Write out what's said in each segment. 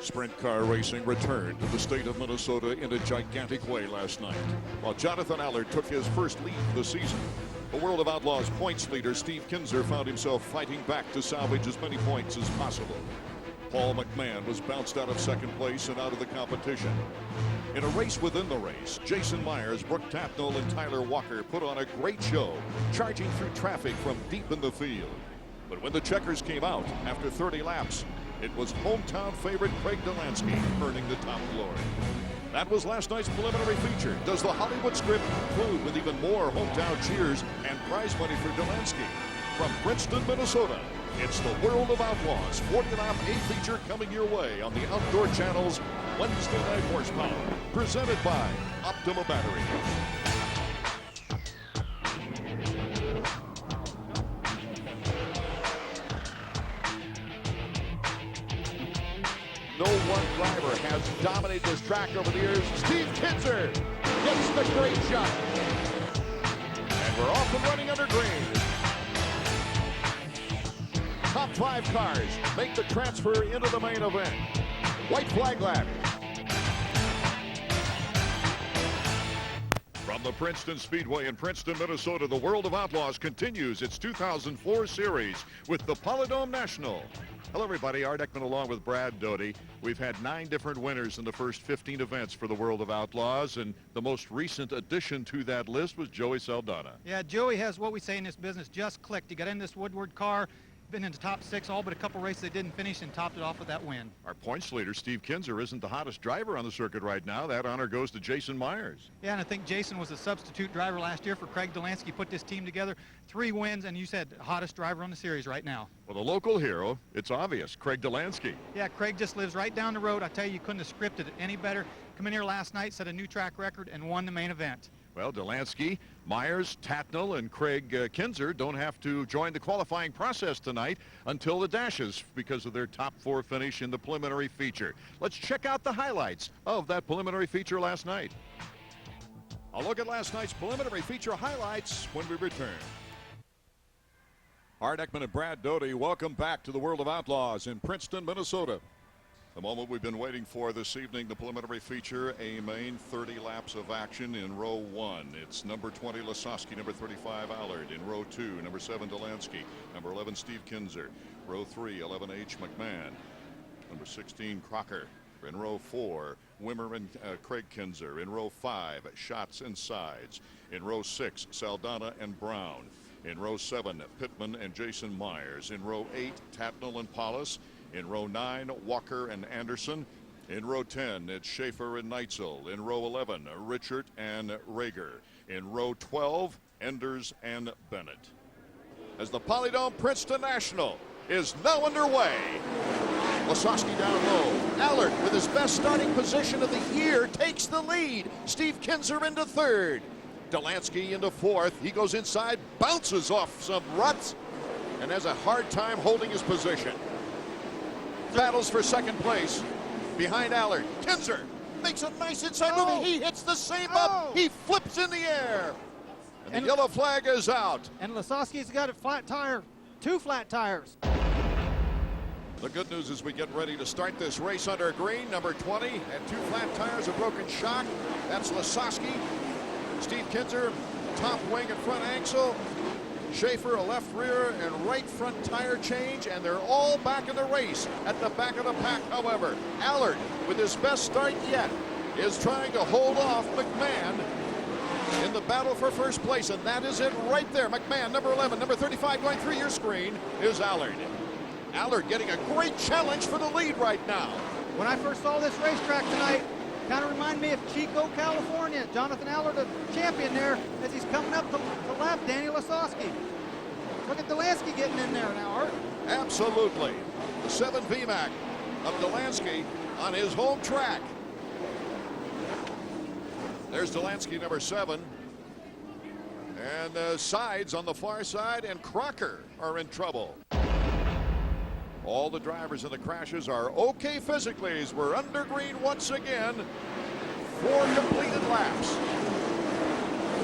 Sprint car racing returned to the state of Minnesota in a gigantic way last night. While Jonathan Allard took his first lead of the season, the World of Outlaws points leader Steve Kinzer found himself fighting back to salvage as many points as possible. Paul McMahon was bounced out of second place and out of the competition. In a race within the race, Jason Myers, Brooke Tapnell, and Tyler Walker put on a great show, charging through traffic from deep in the field. But when the checkers came out after 30 laps, it was hometown favorite Craig Delansky earning the top glory. That was last night's preliminary feature. Does the Hollywood script conclude with even more hometown cheers and prize money for Delansky? From Princeton, Minnesota, it's the World of Outlaws 40-lap A feature coming your way on the Outdoor Channel's Wednesday Night Horsepower, presented by Optima Battery. No one driver has dominated this track over the years. Steve Kinzer gets the great shot. And we're off and running under green. Top 5 cars make the transfer into the main event. White flag lap. From the Princeton Speedway in Princeton, Minnesota, the World of Outlaws continues its 2004 series with the Polydome National. Hello, everybody. Art Ekman along with Brad Doty. We've had 9 different winners in the first 15 events for the World of Outlaws, and the most recent addition to that list was Joey Saldana. Yeah, Joey has what we say in this business just clicked. He got in this Woodward car, been in the top 6, all but a couple races they didn't finish, and topped it off with that win. Our points leader, Steve Kinzer, isn't the hottest driver on the circuit right now. That honor goes to Jason Myers. Yeah, and I think Jason was a substitute driver last year for Craig Delansky, put this team together. 3 wins, and you said hottest driver on the series right now. Well, the local hero, it's obvious, Craig Delansky. Yeah, Craig just lives right down the road. I tell you, you couldn't have scripted it any better. Come in here last night, set a new track record, and won the main event. Well, Delansky, Myers, Tatnell, and Craig Kinzer don't have to join the qualifying process tonight until the dashes because of their top 4 finish in the preliminary feature. Let's check out the highlights of that preliminary feature last night. I'll look at last night's preliminary feature highlights when we return. Art Ekman and Brad Doty, welcome back to the World of Outlaws in Princeton, Minnesota. The moment we've been waiting for this evening, the preliminary feature, a main 30 laps of action in row 1. It's number 20 Lasowski, number 35 Allard. In row 2, number 7 Delansky, number 11 Steve Kinzer. Row 3, 11H McMahon, number 16 Crocker. In row 4, Wimmer and Craig Kinzer. In row 5, Schatz and Sides. In row 6, Saldana and Brown. In row 7, Pittman and Jason Myers. In row 8, Tatnell and Paulus. In row 9, Walker and Anderson. In row 10, it's Schaefer and Neitzel. In row 11, Richard and Rager. In row 12, Enders and Bennett. As the Polydome Princeton National is now underway. Lasowski down low. Allard, with his best starting position of the year, takes the lead. Steve Kinzer into 3rd. Delansky into 4th. He goes inside, bounces off some ruts, and has a hard time holding his position. Battles for 2nd place behind Allard. Kinzer makes a nice inside move. He hits the same up. He flips in the air. And the yellow flag is out. And Lasowski's got a flat tire, 2 flat tires. The good news is we get ready to start this race under green. Number 20 and 2 flat tires, a broken shock. That's Lasowski. Steve Kinzer, top wing and front axle. Schaefer, a left rear and right front tire change, and they're all back in the race. At the back of the pack, however, Allard, with his best start yet, is trying to hold off McMahon in the battle for 1st place, and that is it right there. McMahon, number 11, number 35 going through your screen is Allard. Allard getting a great challenge for the lead right now. When I first saw this racetrack tonight, kind of reminded me of Chico, California. Jonathan Allard, the champion there, as he's coming up to lap Danny Lasowski. Look at Delansky getting in there now, Art. Absolutely. The 7 VMAC of Delansky on his home track. There's Delansky, number 7. And Sides on the far side, and Crocker are in trouble. All the drivers in the crashes are okay physically as we're under green once again. 4 completed laps.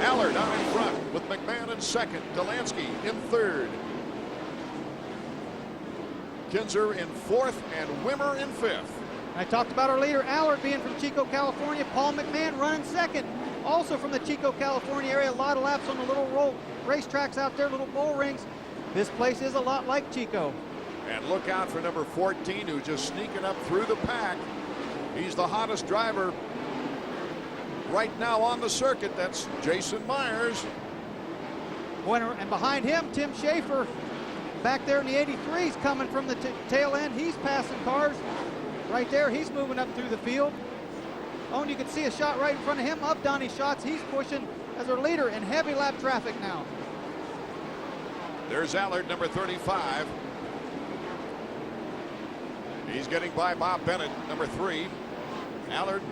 Allard out in front with McMahon in 2nd. Delansky in 3rd. Kinzer in 4th and Wimmer in 5th. I talked about our leader, Allard, being from Chico, California. Paul McMahon running second, also from the Chico, California area. A lot of laps on the little racetracks out there, little bull rings. This place is a lot like Chico. And look out for number 14, who's just sneaking up through the pack. He's the hottest driver right now on the circuit. That's Jason Myers. And behind him, Tim Schaefer, back there in the 83s, coming from the tail end. He's passing cars. Right there, he's moving up through the field. Oh, and you can see a shot right in front of him of Donnie Schatz. He's pushing as our leader in heavy lap traffic now. There's Allard, number 35. He's getting by Bob Bennett, number 3. Allard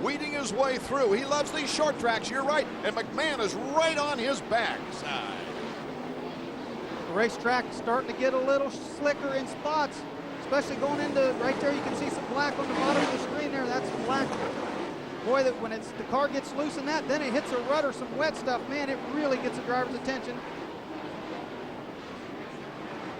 weeding his way through. He loves these short tracks, you're right. And McMahon is right on his backside. The racetrack starting to get a little slicker in spots, especially going into right there. You can see some black on the bottom of the screen there. That's black. Boy, that when the car gets loose in that, then it hits a rut or some wet stuff. Man, it really gets the driver's attention.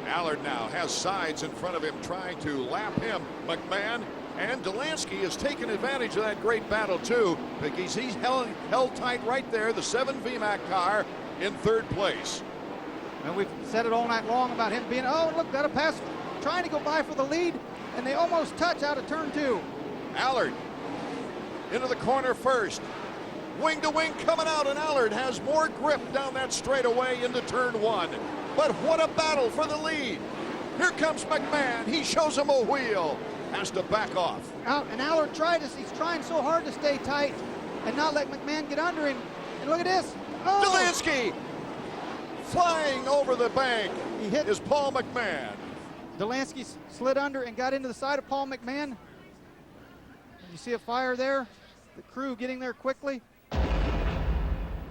Allard now has sides in front of him trying to lap him. McMahon and Delansky has taken advantage of that great battle too, because he's held tight right there. The 7 VMAC car in 3rd place. And we've said it all night long about him being, oh, look, got a pass, trying to go by for the lead, and they almost touch out of turn 2. Allard into the corner first. Wing to wing coming out, and Allard has more grip down that straightaway into turn 1. But what a battle for the lead. Here comes McMahon. He shows him a wheel. Has to back off. And Allard he's trying so hard to stay tight and not let McMahon get under him. And look at this. Oh! Delansky flying over the bank. He hit is Paul McMahon. Delansky slid under and got into the side of Paul McMahon. You see a fire there. The crew getting there quickly.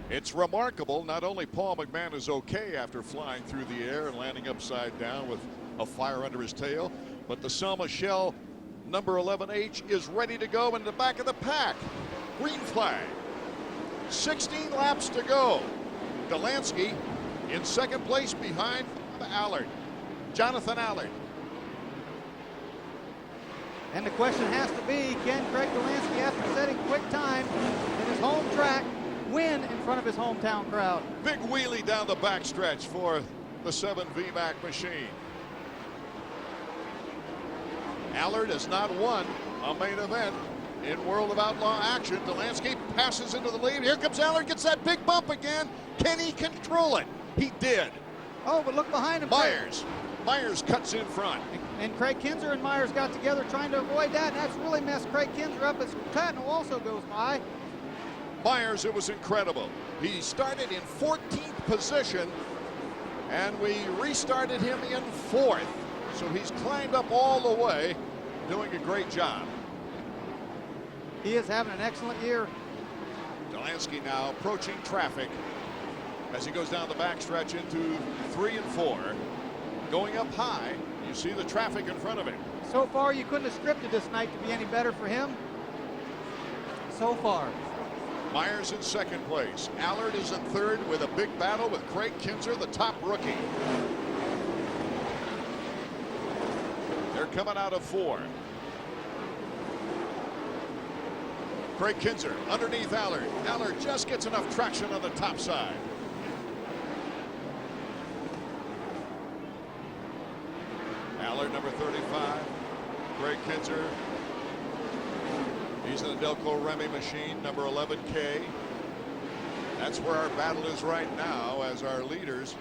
It's remarkable. Not only Paul McMahon is okay after flying through the air and landing upside down with a fire under his tail, but the Selma Shell number 11H is ready to go in the back of the pack. Green flag. 16 laps to go. Delansky in 2nd place behind Allard. Jonathan Allard. And the question has to be, can Craig Delansky, after setting quick time in his home track, win in front of his hometown crowd? Big wheelie down the backstretch for the 7 VMAC machine. Allard has not won a main event in World of Outlaw action. Delansky passes into the lead. Here comes Allard, gets that big bump again. Can he control it? He did. Oh, but look behind him. Myers cuts in front. And Craig Kinzer and Myers got together trying to avoid that, and that's really messed Craig Kinzer up as Tatnall also goes by. Myers, it was incredible. He started in 14th position, and we restarted him in 4th. So he's climbed up all the way, doing a great job. He is having an excellent year. Delansky now approaching traffic as he goes down the backstretch into 3 and 4. Going up high, you see the traffic in front of him. So far, you couldn't have scripted this night to be any better for him. So far. Myers in 2nd place. Allard is in 3rd with a big battle with Craig Kinzer, the top rookie. They're coming out of 4. Craig Kinzer underneath Allard. Allard just gets enough traction on the top side. Allard, number 35. Craig Kinzer. He's in the Delco Remy machine, number 11K. That's where our battle is right now, as our leaders,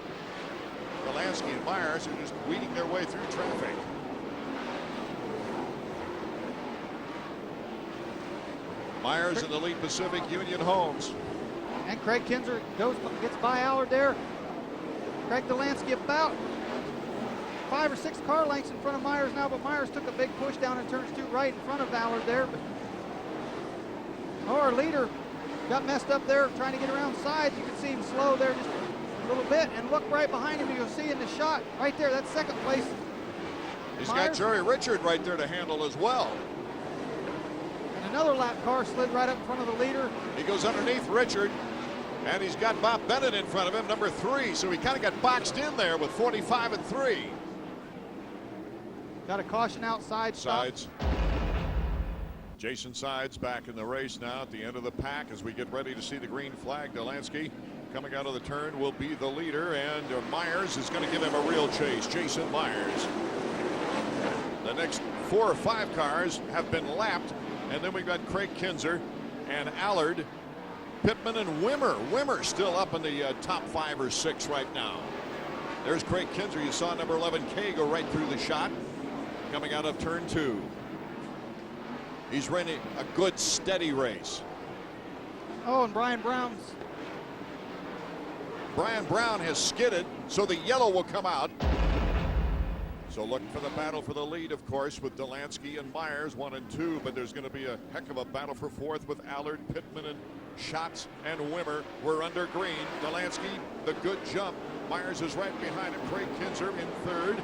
Delansky and Myers, are just weeding their way through traffic. Myers in the Elite Pacific Union Homes. And Craig Kinzer gets by Allard there. Craig Delansky about 5 or 6 car lengths in front of Myers now, but Myers took a big push down in turns 2 right in front of Allard there. But our leader got messed up there trying to get around sides. You can see him slow there just a little bit, and look right behind him. You'll see in the shot right there, that's 2nd place. He's Myers. got Jerry Richard right there to handle as well. And another lap car slid right up in front of the leader. He goes underneath Richard, and he's got Bob Bennett in front of him, number 3. So he kind of got boxed in there with 45 and 3. Got a caution outside. Sides. Jason Sides back in the race now at the end of the pack as we get ready to see the green flag. Delansky coming out of the turn will be the leader, and Myers is going to give him a real chase. Jason Myers. The next 4 or 5 cars have been lapped, and then we've got Craig Kinzer and Allard, Pittman, and Wimmer. Wimmer still up in the top 5 or 6 right now. There's Craig Kinzer. You saw number 11 K go right through the shot coming out of turn 2. He's running a good steady race. Oh, and Brian Brown has skidded, so the yellow will come out. So looking for the battle for the lead, of course, with Delansky and Myers 1 and 2, but there's going to be a heck of a battle for 4th with Allard, Pittman, and Schatz and Wimmer. We're under green. Delansky, the good jump. Myers is right behind him. Craig Kinzer in 3rd.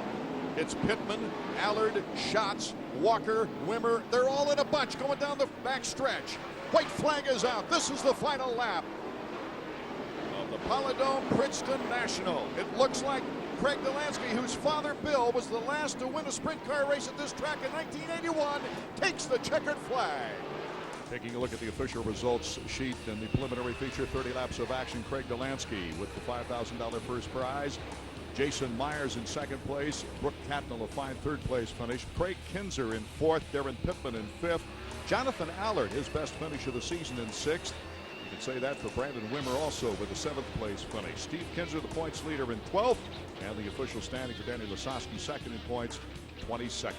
It's Pittman, Allard, Schatz, Walker, Wimmer. They're all in a bunch going down the back stretch. White flag is out. This is the final lap of the Polydome Princeton National. It looks like Craig Delansky, whose father Bill was the last to win a sprint car race at this track in 1981, takes the checkered flag. Taking a look at the official results sheet and the preliminary feature, 30 laps of action. Craig Delansky with the $5,000 first prize. Jason Myers in 2nd place. Brooke Catnell a fine 3rd place finish. Craig Kinzer in 4th. Darren Pittman in 5th. Jonathan Allard, his best finish of the season, in 6th. You can say that for Brandon Wimmer also with a 7th place finish. Steve Kinzer, the points leader, in 12th. And the official standing for Danny Lasowski, 2nd in points, 22nd.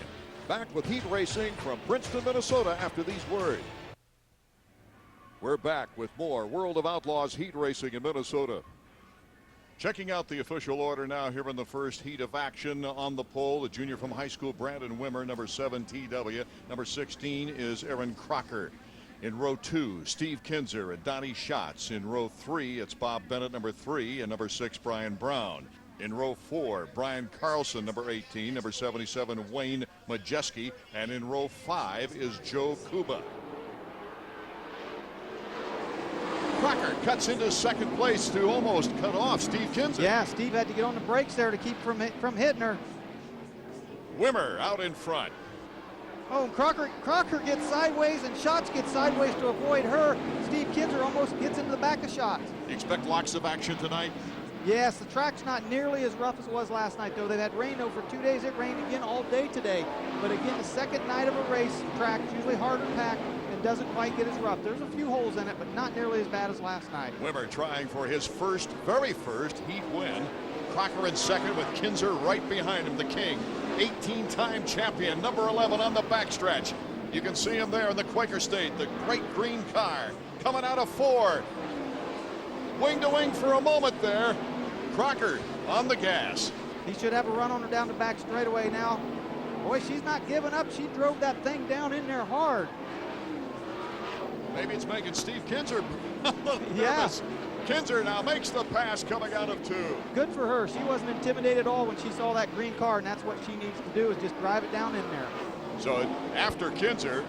Back with heat racing from Princeton, Minnesota after these words. We're back with more World of Outlaws heat racing in Minnesota. Checking out the official order now here in the first heat of action. On the pole, the junior from high school, Brandon Wimmer, number 7 TW. Number 16 is Aaron Crocker. In row 2, Steve Kinzer and Donnie Schatz. In row 3, it's Bob Bennett, number 3, and number 6, Brian Brown. In row 4, Brian Carlson, number 18, number 77, Wayne Majeski, and in row 5 is Joe Kuba. Crocker cuts into 2nd place to almost cut off Steve Kinzer. Yeah, Steve had to get on the brakes there to keep from hitting her. Wimmer out in front. Oh, and Crocker gets sideways and Schatz gets sideways to avoid her. Steve Kinzer almost gets into the back of Schatz. You expect lots of action tonight? Yes, the track's not nearly as rough as it was last night, though. They've had rain though for 2 days. It rained again all day today. But again, the second night of a race track is usually harder packed and doesn't quite get as rough. There's a few holes in it, but not nearly as bad as last night. Wimmer trying for his very first heat win. Crocker in 2nd with Kinzer right behind him, the king. 18-time champion, number 11 on the backstretch. You can see him there in the Quaker State, the great green car coming out of 4. Wing to wing for a moment there. Crocker on the gas. He should have a run on her down the back straightaway now. Boy, she's not giving up. She drove that thing down in there hard. Maybe it's making Steve Kinzer Yeah. nervous. Kinzer now makes the pass coming out of 2. Good for her. She wasn't intimidated at all when she saw that green car, and that's what she needs to do is just drive it down in there. So after Kinzer,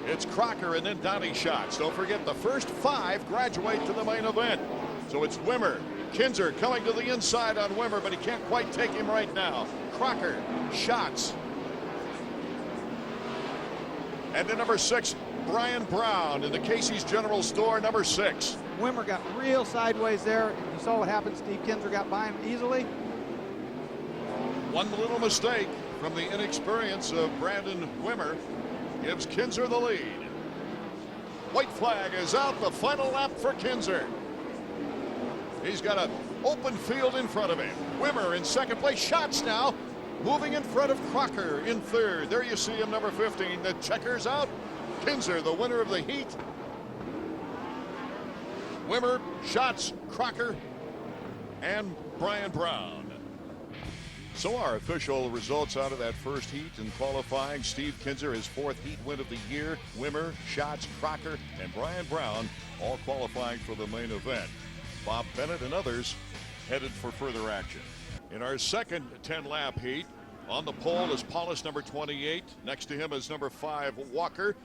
it's Crocker and then Donnie Schatz. Don't forget the first 5 graduate to the main event. So it's Wimmer. Kinzer coming to the inside on Wimmer, but he can't quite take him right now. Crocker, Schatz. And then number 6, Brian Brown in the Casey's General Store, number 6. Wimmer got real sideways there. You saw what happened. Steve Kinzer got by him easily. One little mistake from the inexperience of Brandon Wimmer gives Kinzer the lead. White flag is out, the final lap for Kinzer. He's got an open field in front of him. Wimmer in 2nd place. Schatz now moving in front of Crocker in 3rd. There you see him, number 15. The checkers out. Kinzer, the winner of the heat. Wimmer, Schatz, Crocker, and Brian Brown. So our official results out of that first heat in qualifying. Steve Kinzer, his 4th heat win of the year. Wimmer, Schatz, Crocker, and Brian Brown all qualifying for the main event. Bob Bennett and others headed for further action. In our second 10-lap heat, on the pole is Paulus, number 28. Next to him is number 5, Walker.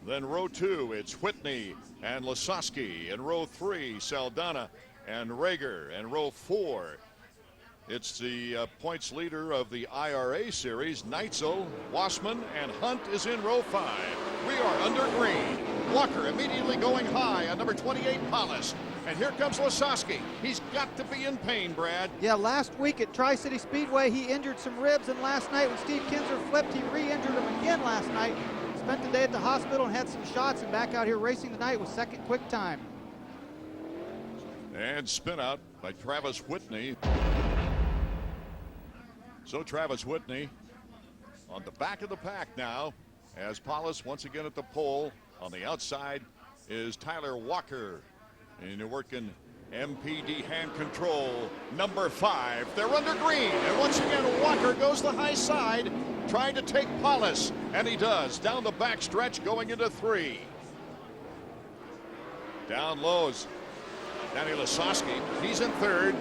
Then row 2, it's Whitney and Lasowski. In row 3, Saldana and Rager. And row 4, It's the points leader of the IRA series. Neitzel, Wassman, and Hunt is in row 5. We are under green. Walker immediately going high on number 28, Paulus. And here comes Lasowski. He's got to be in pain, Brad. Yeah, last week at Tri-City Speedway, he injured some ribs, and last night when Steve Kinzer flipped, he re-injured him again last night. Spent the day at the hospital and had some shots, and back out here racing tonight with second quick time. And spin out by Travis Whitney. So Travis Whitney on the back of the pack now, as Paulus once again at the pole. On the outside is Tyler Walker. And you're working MPD hand control, number 5. They're under green, and once again Walker goes the high side, trying to take Paulus, and he does, down the back stretch going into 3. Down lows, Danny Lasowski, he's in 3rd,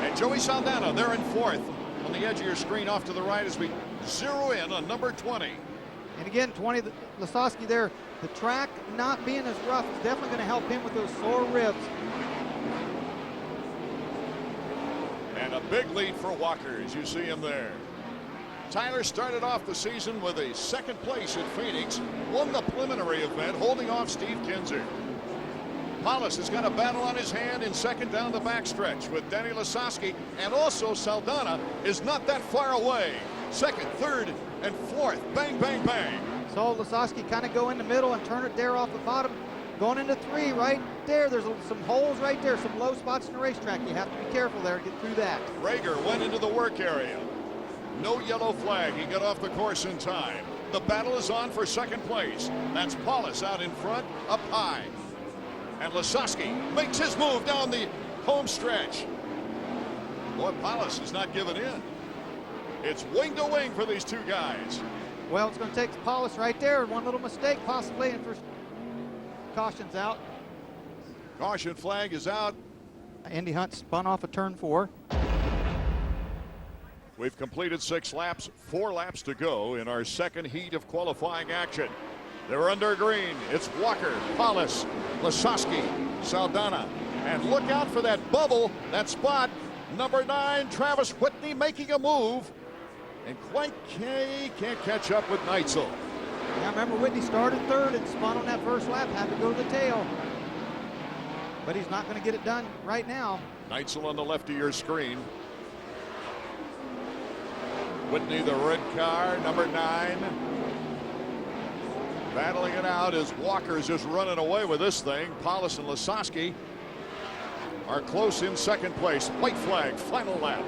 and Joey Saldana, they're in 4th. On the edge of your screen off to the right as we zero in on number 20. And again, 20, Lasowski there, the track not being as rough is definitely going to help him with those sore ribs. And a big lead for Walker as you see him there. Tyler started off the season with a 2nd place at Phoenix, won the preliminary event, holding off Steve Kinzer. Paulus has got a battle on his hand in 2nd down the backstretch with Danny Lasowski, and also Saldana is not that far away. 2nd, 3rd, and 4th. Bang, bang, bang. So Lasowski kind of go in the middle and turn it there off the bottom. Going into 3 right there. There's some holes right there, some low spots in the racetrack. You have to be careful there to get through that. Rager went into the work area. No yellow flag. He got off the course in time. The battle is on for 2nd place. That's Paulus out in front, up high. And Lasowski makes his move down the home stretch. Boy, Paulus is not giving in. It's wing to wing for these two guys. Well, it's going to take Paulus right there. One little mistake possibly, and first caution's out. Caution flag is out. Indy Hunt spun off of turn 4. We've completed 6 laps, 4 laps to go in our 2nd heat of qualifying action. They're under green. It's Walker, Paulus, Lasowski, Saldana. And look out for that bubble, that spot. Number 9, Travis Whitney making a move. And quite can't catch up with Neitzel. Now remember, Whitney started 3rd and spun on that first lap, had to go to the tail. But he's not going to get it done right now. Neitzel on the left of your screen. Whitney, the red car, number 9. Battling it out as Walker's just running away with this thing. Paulus and Lasowski are close in 2nd place. White flag, final lap.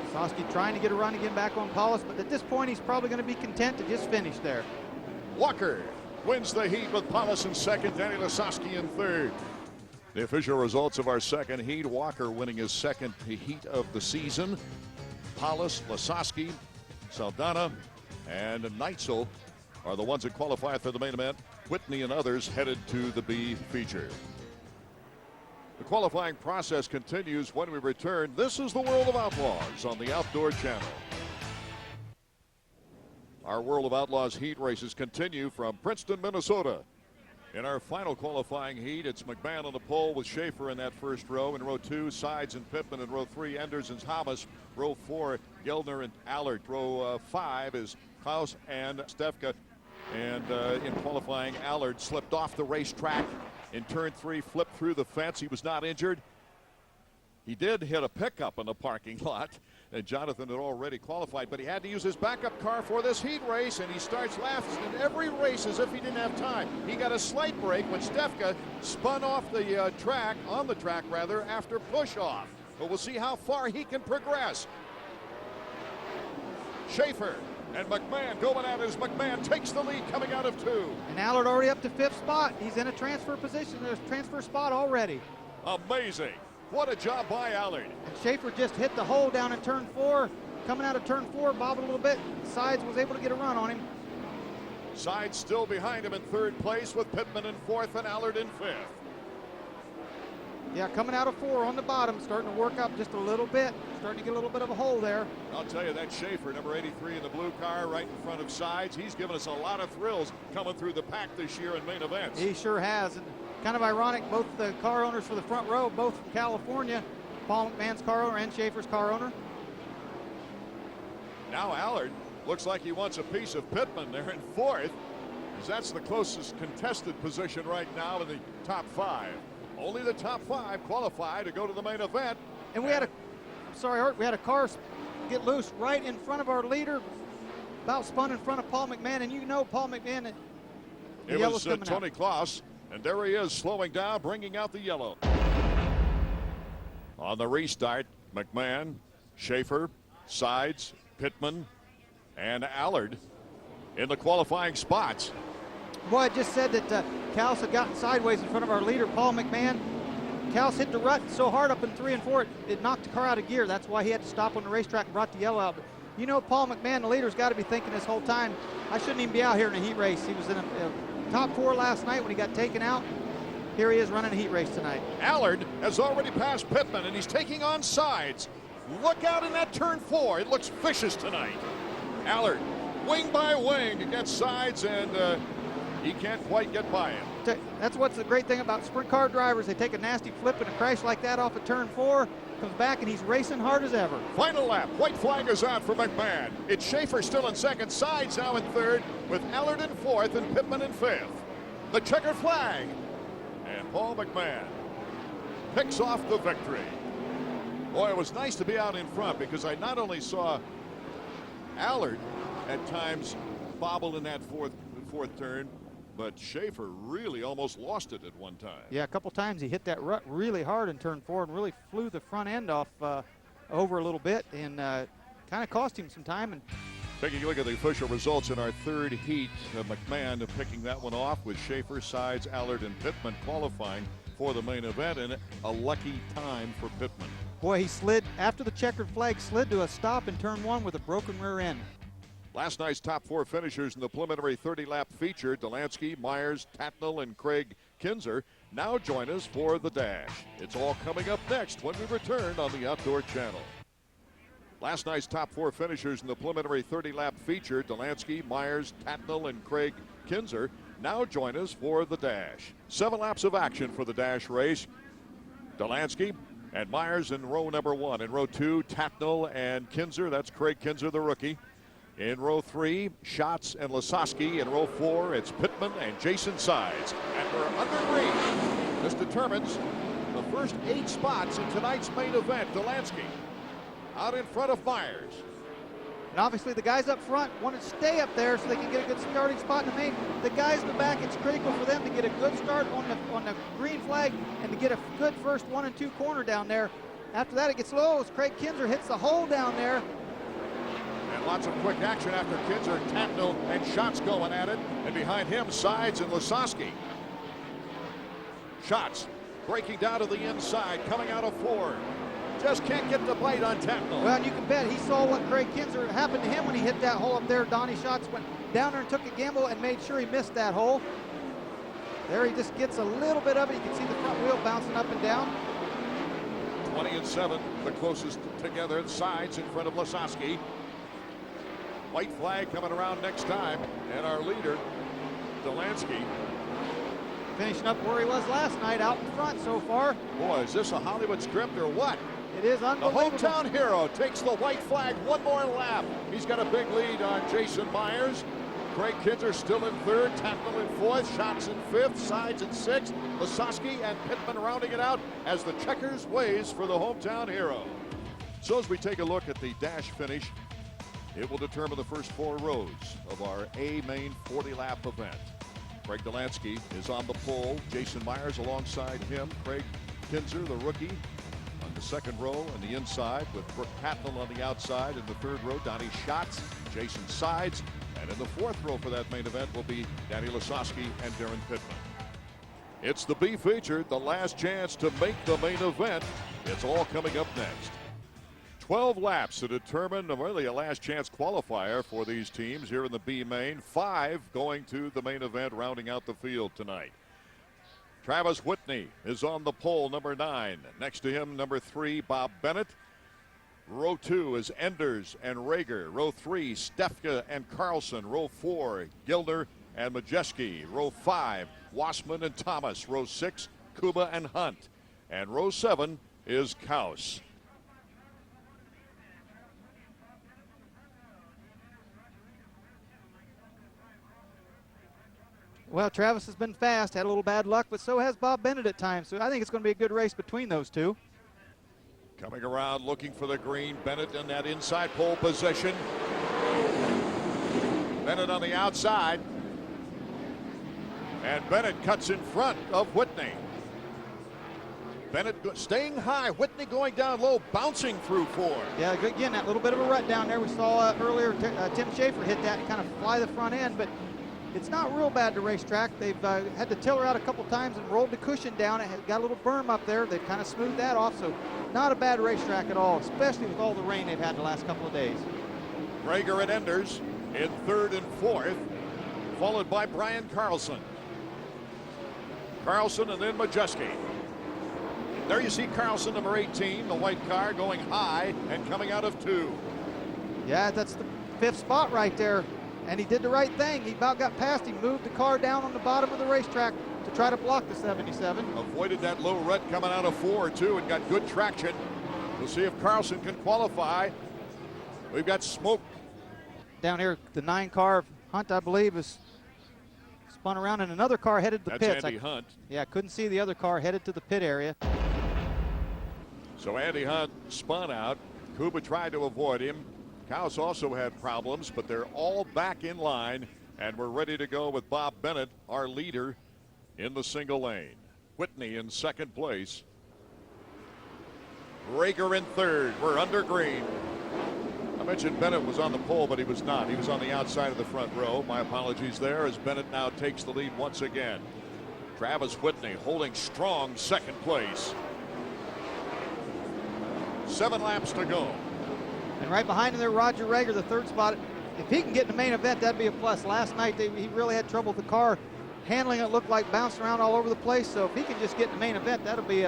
Lasowski trying to get a run again back on Paulus, but at this point he's probably going to be content to just finish there. Walker wins the heat with Paulus in 2nd, Danny Lasowski in 3rd. The official results of our 2nd heat: Walker winning his 2nd heat of the season. Paulus, Lasowski, Saldana, and Neitzel are the ones that qualify for the main event. Whitney and others headed to the B feature. The qualifying process continues when we return. This is the World of Outlaws on the Outdoor Channel. Our World of Outlaws heat races continue from Princeton, Minnesota. In our final qualifying heat, it's McMahon on the pole with Schaefer in that first row. In row 2, Sides and Pittman. In row 3, Enders and Thomas. Row 4, Geldner and Allard. Row 5 is Klaus and Stefka. And in qualifying, Allard slipped off the racetrack in turn 3, flipped through the fence. He was not injured. He did hit a pickup in the parking lot. And Jonathan had already qualified, but he had to use his backup car for this heat race, and he starts last in every race as if he didn't have time. He got a slight break when Stefka spun off the track, after push-off. But we'll see how far he can progress. Schaefer and McMahon going out as McMahon takes the lead coming out of 2. And Allard already up to 5th spot. He's in a transfer position. There's a transfer spot already. Amazing. What a job by Allard. And Schaefer just hit the hole down in turn 4. Coming out of turn 4, bobbed a little bit. Sides was able to get a run on him. Sides still behind him in 3rd place with Pittman in 4th and Allard in 5th. Yeah, coming out of 4 on the bottom, starting to work up just a little bit. Starting to get a little bit of a hole there. I'll tell you, that Schaefer, number 83 in the blue car, right in front of Sides. He's given us a lot of thrills coming through the pack this year in main events. He sure has. And kind of ironic, both the car owners for the front row, both from California. Paul McMahon's car owner and Schaefer's car owner. Now Allard looks like he wants a piece of Pittman there in fourth, because that's the closest contested position right now in the top 5. Only the top 5 qualify to go to the main event. And we had Art, we had a car get loose right in front of our leader, about spun in front of Paul McMahon, and you know Paul McMahon. It was Tony Klaus, and there he is slowing down, bringing out the yellow. On the restart, McMahon, Schaefer, Sides, Pittman, and Allard in the qualifying spots. Boy, I just said that Kaus had gotten sideways in front of our leader, Paul McMahon. Kaus hit the rut so hard up in 3 and 4, it knocked the car out of gear. That's why he had to stop on the racetrack and brought the yellow out. But you know, Paul McMahon, the leader's got to be thinking this whole time, I shouldn't even be out here in a heat race. He was in a top 4 last night when he got taken out. Here he is running a heat race tonight. Allard has already passed Pittman, and he's taking on Sides. Look out in that turn 4. It looks vicious tonight. Allard, wing by wing against Sides, and he can't quite get by him. That's what's the great thing about sprint car drivers. They take a nasty flip and a crash like that off of turn 4, comes back, and he's racing hard as ever. Final lap. White flag is out for McMahon. It's Schaefer still in second, Sides now in third, with Allard in fourth and Pittman in fifth. The checkered flag. And Paul McMahon picks off the victory. Boy, it was nice to be out in front, because I not only saw Allard at times bobble in that fourth turn, but Schaefer really almost lost it at one time. Yeah, a couple times he hit that rut really hard in turn 4 and really flew the front end off over a little bit, and kind of cost him some time. And taking a look at the official results in our third heat, McMahon picking that one off with Schaefer, Sides, Allard, and Pittman qualifying for the main event, and a lucky time for Pittman. Boy, he slid, after the checkered flag, slid to a stop in turn 1 with a broken rear end. Last night's top 4 finishers in the preliminary 30-lap feature, Delansky, Myers, Tatnall, and Craig Kinzer, now join us for the dash. It's all coming up next when we return on the Outdoor Channel. Last night's top 4 finishers in the preliminary 30-lap feature, Delansky, Myers, Tatnall, and Craig Kinzer, now join us for the dash. 7 laps of action for the dash race. Delansky and Myers in row number 1. In row 2, Tatnall and Kinzer. That's Craig Kinzer, the rookie. In row 3, Schatz and Lasowski. In row 4, it's Pittman and Jason Sides. And we're under green. This determines the first 8 spots in tonight's main event. Delansky out in front of Myers. And obviously the guys up front want to stay up there so they can get a good starting spot in the main. The guys in the back, it's critical for them to get a good start on the green flag and to get a good first 1 and 2 corner down there. After that, it gets low as Craig Kinzer hits the hole down there. And lots of quick action after Kinzer, Tatnall, and Schatz going at it. And behind him, Sides and Lasowski. Schatz breaking down to the inside, coming out of 4. Just can't get the bite on Tatnall. Well, you can bet he saw what Craig Kinzer happened to him when he hit that hole up there. Donnie Schatz went down there and took a gamble and made sure he missed that hole. There he just gets a little bit of it. You can see the front wheel bouncing up and down. 20 and 7, the closest together. Sides in front of Lasowski. White flag coming around next time, and our leader, Delansky, finishing up where he was last night, out in front so far. Boy, is this a Hollywood script or what? It is unbelievable. The hometown hero takes the white flag one more lap. He's got a big lead on Jason Myers. Craig Kinzer still in third, Tatnall in fourth, Schatz in fifth, Sides in sixth, Lasowski and Pittman rounding it out as the checkers ways for the hometown hero. So as we take a look at the dash finish, it will determine the first 4 rows of our A main 40-lap event. Craig Delansky is on the pole. Jason Myers alongside him. Craig Kinzer, the rookie, on the second row on the inside with Brooke Tatnall on the outside. In the third row, Donnie Schatz, Jason Sides. And in the fourth row for that main event will be Danny Lasowski and Darren Pittman. It's the B feature, the last chance to make the main event. It's all coming up next. 12 laps to determine really a last chance qualifier for these teams here in the B main. 5 going to the main event, rounding out the field tonight. Travis Whitney is on the pole, number 9. Next to him, number 3, Bob Bennett. Row 2 is Enders and Rager. Row 3, Stefka and Carlson. Row 4, Gilder and Majeski. Row 5, Wassman and Thomas. Row 6, Kuba and Hunt. And row 7 is Kaus. Well, Travis has been fast, had a little bad luck, but so has Bob Bennett at times. So I think it's going to be a good race between those two. Coming around looking for the green. Bennett in that inside pole position. Bennett on the outside. And Bennett cuts in front of Whitney. Bennett staying high. Whitney going down low, bouncing through 4. Yeah, again, that little bit of a rut down there. We saw earlier Tim Schaefer hit that and kind of fly the front end, but it's not real bad to racetrack. They've had the tiller out a couple times and rolled the cushion down. It has got a little berm up there. They've kind of smoothed that off, so not a bad racetrack at all, especially with all the rain they've had the last couple of days. Rager and Enders in 3rd and 4th, followed by Brian Carlson. Carlson and then Majewski. There you see Carlson, number 18, the white car going high and coming out of 2. Yeah, that's the 5th spot right there. And he did the right thing. He about got past him, moved the car down on the bottom of the racetrack to try to block the 77. Avoided that low rut coming out of 4, too, and got good traction. We'll see if Carlson can qualify. We've got smoke. Down here, the 9 car of Hunt, I believe, is spun around, and another car headed to the pits. That's Andy Hunt. Yeah, couldn't see the other car headed to the pit area. So Andy Hunt spun out. Kuba tried to avoid him. Kaus also had problems, but they're all back in line, and we're ready to go with Bob Bennett, our leader, in the single lane. Whitney in 2nd place. Rager in 3rd. We're under green. I mentioned Bennett was on the pole, but he was not. He was on the outside of the front row. My apologies there, as Bennett now takes the lead once again. Travis Whitney holding strong 2nd place. 7 laps to go. And right behind him there, Roger Rager, the 3rd spot. If he can get in the main event, that'd be a plus. Last night, he really had trouble with the car. Handling it looked like bouncing around all over the place. So if he can just get in the main event, that'll be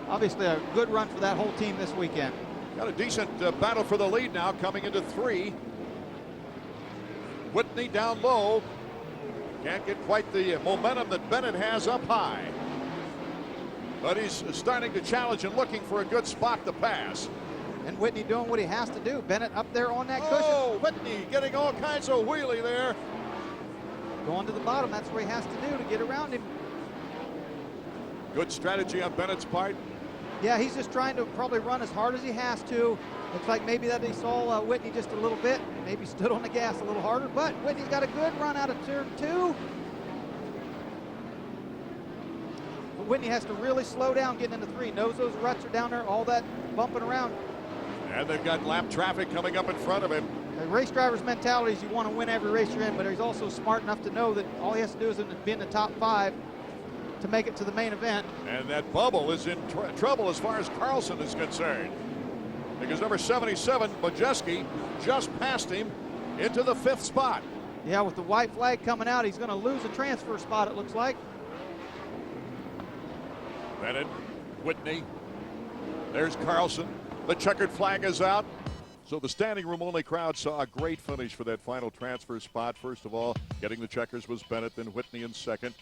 obviously a good run for that whole team this weekend. Got a decent battle for the lead now coming into 3. Whitney down low. Can't get quite the momentum that Bennett has up high. But he's starting to challenge and looking for a good spot to pass. And Whitney doing what he has to do. Bennett up there on that cushion. Oh, Whitney getting all kinds of wheelie there. Going to the bottom, that's what he has to do to get around him. Good strategy on Bennett's part. Yeah, he's just trying to probably run as hard as he has to. Looks like maybe that he saw Whitney just a little bit. Maybe stood on the gas a little harder, but Whitney's got a good run out of turn 2. But Whitney has to really slow down getting into 3. Knows those ruts are down there, all that bumping around. And they've got lap traffic coming up in front of him. The race driver's mentality is you want to win every race you're in, but he's also smart enough to know that all he has to do is be in the top 5 to make it to the main event. And that bubble is in trouble as far as Carlson is concerned, because number 77, Majewski, just passed him into the 5th spot. Yeah, with the white flag coming out, he's going to lose a transfer spot, it looks like. Bennett, Whitney, there's Carlson. The checkered flag is out. So the standing room only crowd saw a great finish for that final transfer spot. First of all, getting the checkers was Bennett, then Whitney in 2nd.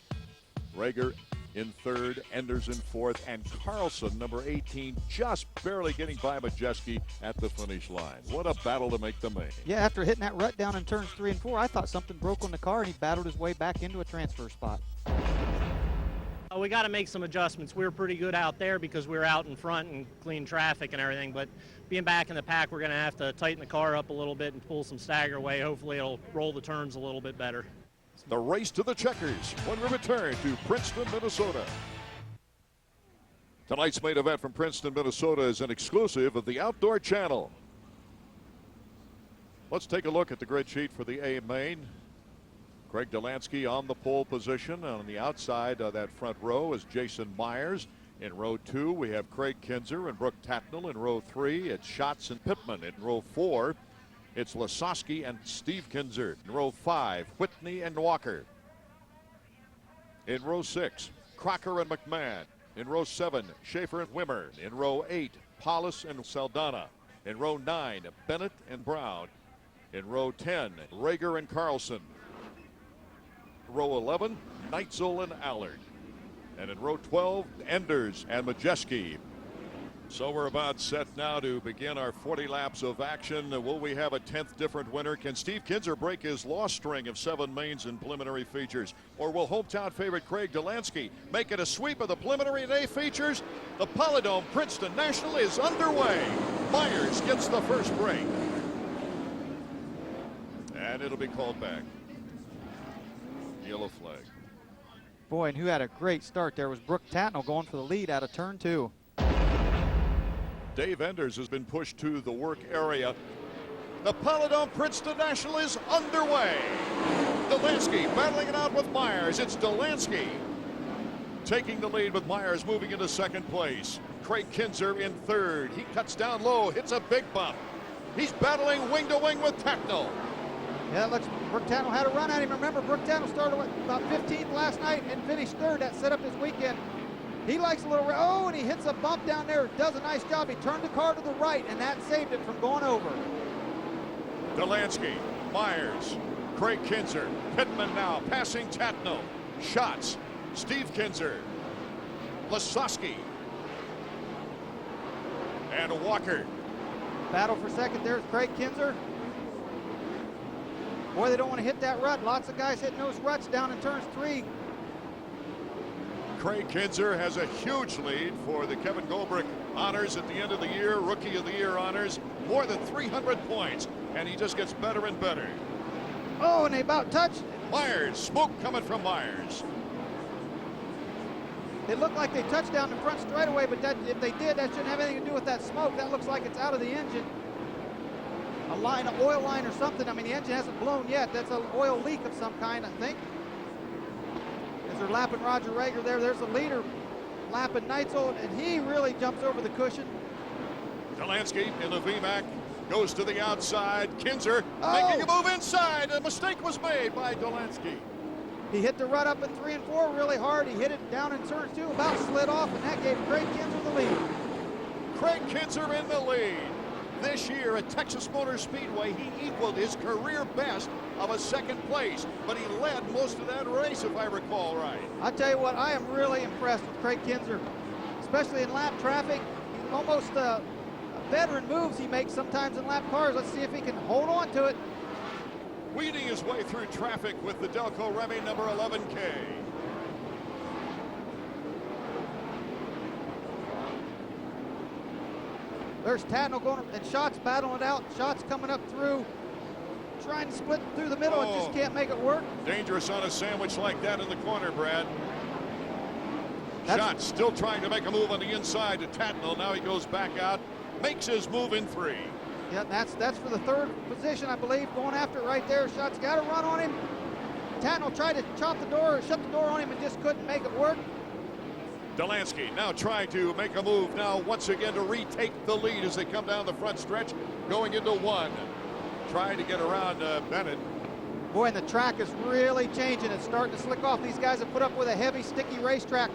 Rager in 3rd, Enders in 4th, and Carlson, number 18, just barely getting by Majewski at the finish line. What a battle to make the main. Yeah, after hitting that rut down in turns 3 and 4, I thought something broke on the car, and he battled his way back into a transfer spot. We got to make some adjustments. We were pretty good out there because we were out in front and clean traffic and everything, but being back in the pack, we're going to have to tighten the car up a little bit and pull some stagger away. Hopefully it'll roll the turns a little bit better. The race to the checkers when we return to Princeton, Minnesota. Tonight's main event from Princeton, Minnesota is an exclusive of the Outdoor Channel. Let's take a look at the grid sheet for the A main. Craig Delansky on the pole position. On the outside of that front row is Jason Myers. In row 2, we have Craig Kinzer and Brooke Tatnell. In row 3, it's Schatz and Pittman. In row 4, it's Lasowski and Steve Kinzer. In row 5, Whitney and Walker. In row 6, Crocker and McMahon. In row 7, Schaefer and Wimmer. In row 8, Paulus and Saldana. In row 9, Bennett and Brown. In row 10, Rager and Carlson. row 11, Neitzel and Allard. And in row 12, Enders and Majeski. So we're about set now to begin our 40 laps of action. Will we have a 10th different winner? Can Steve Kinzer break his loss string of 7 mains in preliminary features? Or will hometown favorite Craig Delansky make it a sweep of the preliminary day features? The Polydome Princeton National is underway. Myers gets the first break. And it'll be called back. Yellow flag. Boy, and who had a great start there was Brooke Tatnall going for the lead out of turn 2. Dave Enders has been pushed to the work area. The Polydome Princeton National is underway. Delansky battling it out with Myers. It's Delansky taking the lead with Myers moving into second place. Craig Kinzer in third. He cuts down low, hits a big bump. He's battling wing to wing with Tatnall. Yeah, it looks Brooke Tatnall had a run at him. Remember, Brooke Tatnall started about 15th last night and finished third. That set up his weekend. He likes a little, and he hits a bump down there. Does a nice job. He turned the car to the right, and that saved it from going over. Delansky, Myers, Craig Kinzer, Pittman now passing Tatnall. Shots, Steve Kinzer, Lasowski, and Walker. Battle for second there's Craig Kinzer. Boy, they don't want to hit that rut. Lots of guys hitting those ruts down in turns 3. Craig Kinzer has a huge lead for the Kevin Goldbrick honors at the end of the year, Rookie of the Year honors, more than 300 points, and he just gets better and better. Oh, and they about touched. Myers, smoke coming from Myers. It looked like they touched down the front straightaway, but that, if they did, that shouldn't have anything to do with that smoke. That looks like it's out of the engine. A line, an oil line or something. I mean, the engine hasn't blown yet. That's an oil leak of some kind, I think. As they're lapping Roger Rager there, there's the leader lapping Neitzel, and he really jumps over the cushion. Delansky in the VMAC goes to the outside. Kinzer making a move inside. A mistake was made by Delansky. He hit the rut up in 3 and 4 really hard. He hit it down in turn 2, about slid off, and that gave Craig Kinzer the lead. Craig Kinzer in the lead. This year at Texas Motor Speedway, he equaled his career best of a second place, but he led most of that race, if I recall right. I'll tell you what, I am really impressed with Craig Kinzer, especially in lap traffic. He's almost veteran moves he makes sometimes in lap cars. Let's see if he can hold on to it. Weeding his way through traffic with the Delco Remy number 11K. There's Tatnall going, and Schatz battling it out. Schatz coming up through, trying to split through the middle and just can't make it work. Dangerous on a sandwich like that in the corner, Brad. Schatz still trying to make a move on the inside to Tatnall. Now he goes back out, makes his move in 3. Yeah, that's for the 3rd position, I believe, going after it right there. Schatz got a run on him. Tatnall tried to shut the door on him and just couldn't make it work. Delansky now trying to make a move now once again to retake the lead as they come down the front stretch, going into 1. Trying to get around Bennett. Boy, and the track is really changing. It's starting to slick off. These guys have put up with a heavy, sticky racetrack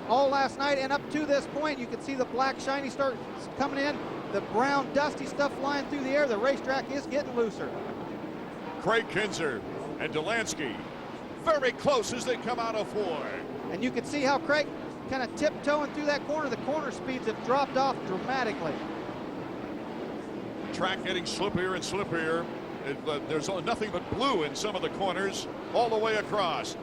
all last night, and up to this point, you can see the black, shiny start coming in, the brown, dusty stuff flying through the air. The racetrack is getting looser. Craig Kinzer and Delansky very close as they come out of 4. And you can see how Craig kind of tiptoeing through that corner. The corner speeds have dropped off dramatically. Track getting slippier and slippier. There's nothing but blue in some of the corners all the way across.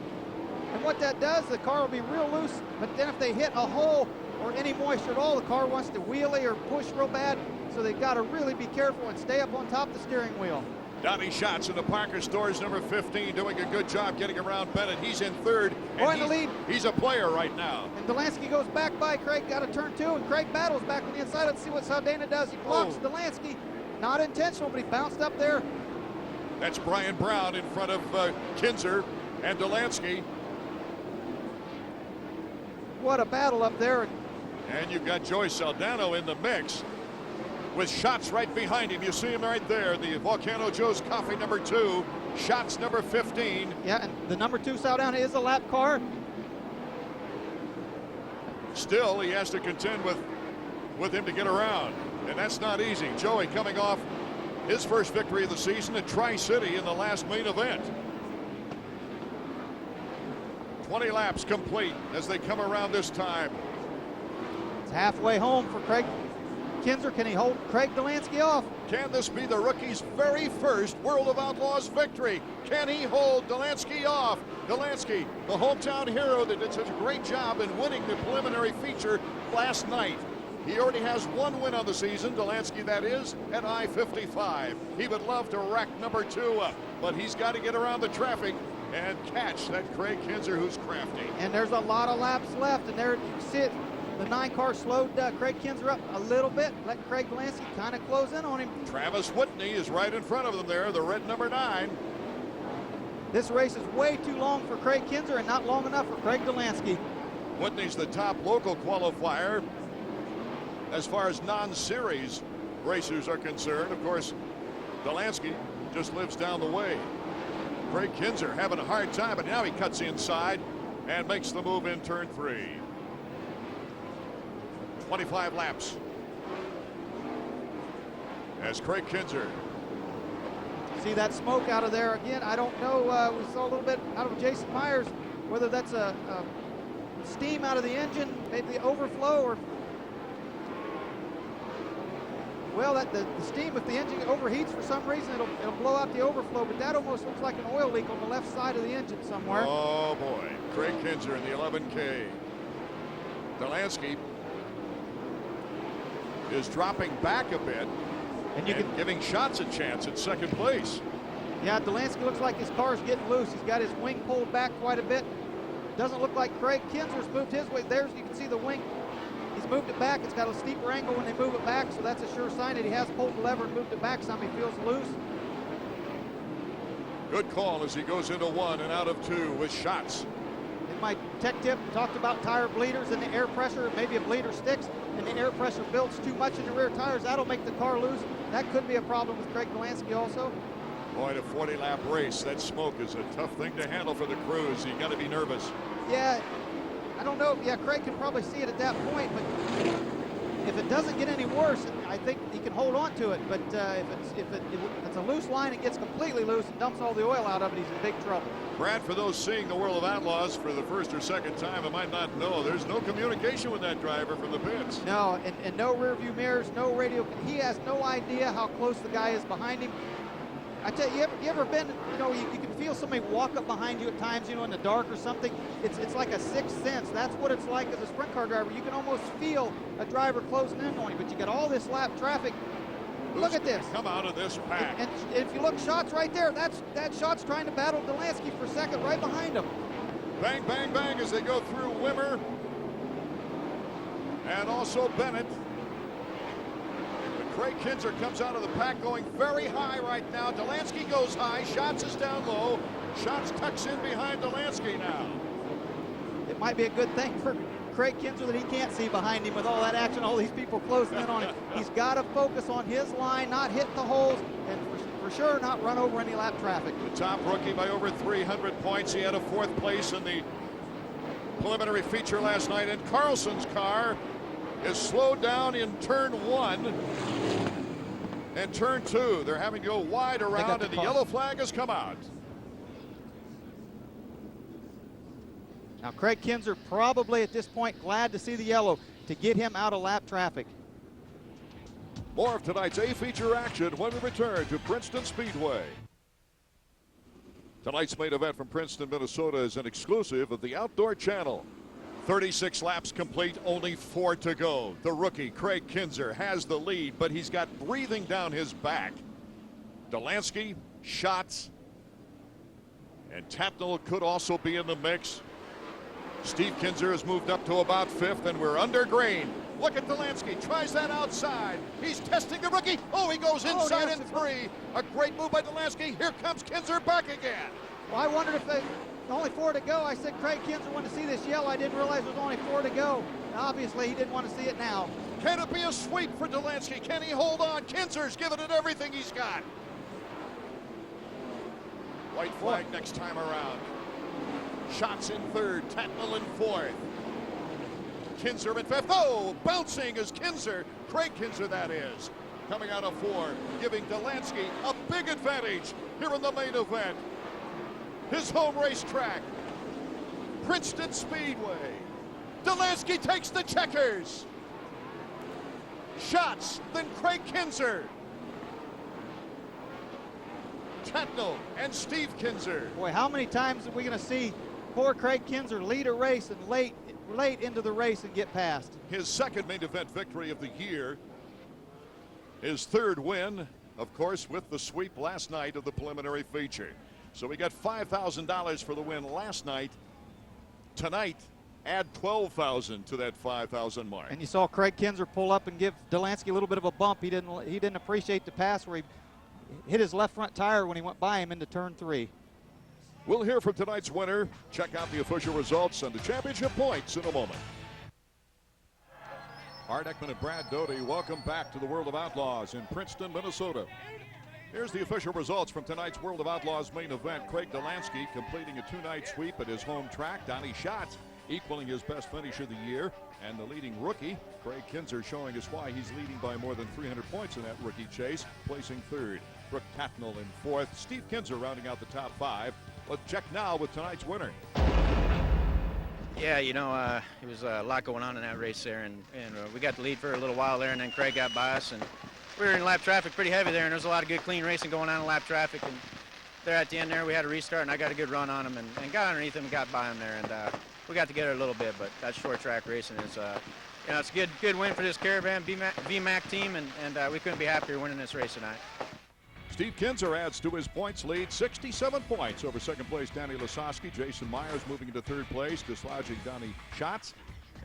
And what that does, the car will be real loose, but then if they hit a hole or any moisture at all, the car wants to wheelie or push real bad, so they've got to really be careful and stay up on top of the steering wheel. Donnie Schatz in the Parker Stores number 15 doing a good job getting around Bennett. He's in 3rd. In the lead. He's a player right now. And Delansky goes back by Craig, got a turn 2, and Craig battles back on the inside. Let's see what Saldana does. He blocks Delansky. Not intentional, but he bounced up there. That's Brian Brown in front of Kinzer and Delansky. What a battle up there. And you've got Joey Saldano in the mix with Schatz right behind him. You see him right there, the Volcano Joe's Coffee number 2, Schatz number 15. Yeah, and the number 2 Saldana is a lap car. Still, he has to contend with him to get around, and that's not easy. Joey coming off his first victory of the season at Tri-City in the last main event. 20 laps complete as they come around this time. It's halfway home for Craig Kinzer. Can he hold Craig Delansky off? Can this be the rookie's very first World of Outlaws victory? Can he hold Delansky off? Delansky, the hometown hero that did such a great job in winning the preliminary feature last night. He already has one win on the season, Delansky that is, at I-55. He would love to rack number 2 up, but he's got to get around the traffic and catch that Craig Kinzer who's crafty. And there's a lot of laps left, and there you see it. The 9 car slowed Craig Kinzer up a little bit, let Craig Delansky kind of close in on him. Travis Whitney is right in front of them there, the red number 9. This race is way too long for Craig Kinzer and not long enough for Craig Delansky. Whitney's the top local qualifier as far as non-series racers are concerned. Of course, Delansky just lives down the way. Craig Kinzer having a hard time, but now he cuts inside and makes the move in turn 3. 25 laps as Craig Kinzer. See that smoke out of there again? I don't know. We saw a little bit out of Jason Myers, whether that's a steam out of the engine, maybe the overflow, or well, the steam, if the engine overheats for some reason, it'll blow out the overflow, but that almost looks like an oil leak on the left side of the engine somewhere. Oh boy, Craig Kinzer in the 11K. Delansky is dropping back a bit and giving Schatz a chance at second place. Yeah, Delansky looks like his car's getting loose. He's got his wing pulled back quite a bit. Doesn't look like Craig Kinzer's moved his way. There's, you can see the wing. He's moved it back. It's got a steeper angle when they move it back, so that's a sure sign that he has pulled the lever and moved it back some. He feels loose. Good call as he goes into 1 and out of 2 with Schatz. In my tech tip, talked about tire bleeders and the air pressure. Maybe a bleeder sticks and the air pressure builds too much in the rear tires. That'll make the car loose. That could be a problem with Craig Delansky also. Boy, in a 40-lap race, that smoke is a tough thing to handle for the crews. You got to be nervous. Yeah, I don't know. Yeah, Craig can probably see it at that point, but if it doesn't get any worse, I think he can hold on to it. But if it's a loose line and gets completely loose and dumps all the oil out of it, he's in big trouble. Brad, for those seeing the World of Outlaws for the first or second time and might not know, there's no communication with that driver from the pits. No, and no rear view mirrors, no radio. He has no idea how close the guy is behind him. I tell you, you ever been, you know, you can feel somebody walk up behind you at times, you know, in the dark or something. It's like a sixth sense. That's what it's like as a sprint car driver. You can almost feel a driver closing in on you, but you got all this lap traffic. Look at this. Come out of this pack. And if you look, Schatz right there, that Schatz trying to battle Delansky for second right behind him. Bang, bang, bang as they go through Wimmer and also Bennett. Craig Kinzer comes out of the pack going very high right now. Delansky goes high. Schatz is down low. Schatz tucks in behind Delansky now. It might be a good thing for Craig Kinzer that he can't see behind him with all that action, all these people closing in on him. He's got to focus on his line, not hit the holes, and for sure not run over any lap traffic. The top rookie by over 300 points. He had a 4th place in the preliminary feature last night, and Carlson's car is slowed down in turn 1 and turn 2. They're having to go wide around, and the yellow flag has come out. Now Craig Kinzer probably at this point glad to see the yellow to get him out of lap traffic. More of tonight's A-feature action when we return to Princeton Speedway. Tonight's main event from Princeton, Minnesota is an exclusive of the Outdoor Channel. 36 laps complete, only 4 to go. The rookie, Craig Kinzer, has the lead, but he's got breathing down his back. Delansky, Schatz, and Tapnell could also be in the mix. Steve Kinzer has moved up to about 5th, and we're under green. Look at Delansky, tries that outside. He's testing the rookie. Oh, he goes inside in 3. A great move by Delansky. Here comes Kinzer back again. Well, I wondered if only 4 to go. I said Craig Kinzer wanted to see this yellow. I didn't realize there was only 4 to go. And obviously, he didn't want to see it now. Can it be a sweep for Delansky? Can he hold on? Kinzer's giving it everything he's got. White flag next time around. Schatz in 3rd, Tapnell in 4th. Kinzer in 5th. Oh, bouncing is Kinzer. Craig Kinzer, that is. Coming out of 4, giving Delansky a big advantage here in the main event. His home racetrack, Princeton Speedway. Delansky takes the checkers. Schatz, then Craig Kinzer. Tatnall and Steve Kinzer. Boy, how many times are we going to see poor Craig Kinzer lead a race and late into the race and get past? His second main event victory of the year. His third win, of course, with the sweep last night of the preliminary feature. So we got $5,000 for the win last night. Tonight, add $12,000 to that $5,000 mark. And you saw Craig Kinzer pull up and give Delansky a little bit of a bump. He didn't appreciate the pass where he hit his left front tire when he went by him into turn 3. We'll hear from tonight's winner. Check out the official results and the championship points in a moment. Art Ekman and Brad Doty, welcome back to the World of Outlaws in Princeton, Minnesota. Here's the official results from tonight's World of Outlaws main event. Craig Delansky completing a 2-night sweep at his home track. Donnie Schatz equaling his best finish of the year. And the leading rookie, Craig Kinzer, showing us why he's leading by more than 300 points in that rookie chase, placing third. Brooke Tatnall in fourth. Steve Kinzer rounding out the top 5. Let's check now with tonight's winner. Yeah, it was a lot going on in that race there, and we got the lead for a little while there, and then Craig got by us, and we were in lap traffic pretty heavy there, and there was a lot of good clean racing going on in lap traffic, and there at the end there we had a restart, and I got a good run on him and got underneath him and got by him there, and we got together a little bit, but that short track racing is, it's a good win for this Caravan VMAC team, and we couldn't be happier winning this race tonight. Steve Kinzer adds to his points lead, 67 points over second place Danny Lasowski. Jason Myers moving into third place, dislodging Donnie Schatz.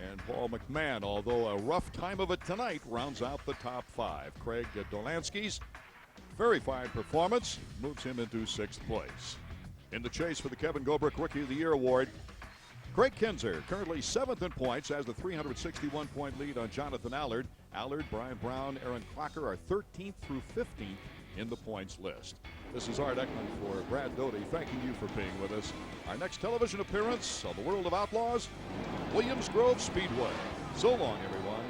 And Paul McMahon, although a rough time of it tonight, rounds out the top 5. Craig Dolansky's very fine performance moves him into 6th place. In the chase for the Kevin Gobrick Rookie of the Year award, Craig Kinzer, currently 7th in points, has the 361-point lead on Jonathan Allard. Allard, Brian Brown, Aaron Crocker are 13th through 15th in the points list. This is Art Ekman for Brad Doty, thanking you for being with us. Our next television appearance on the World of Outlaws, Williams Grove Speedway. So long, everyone.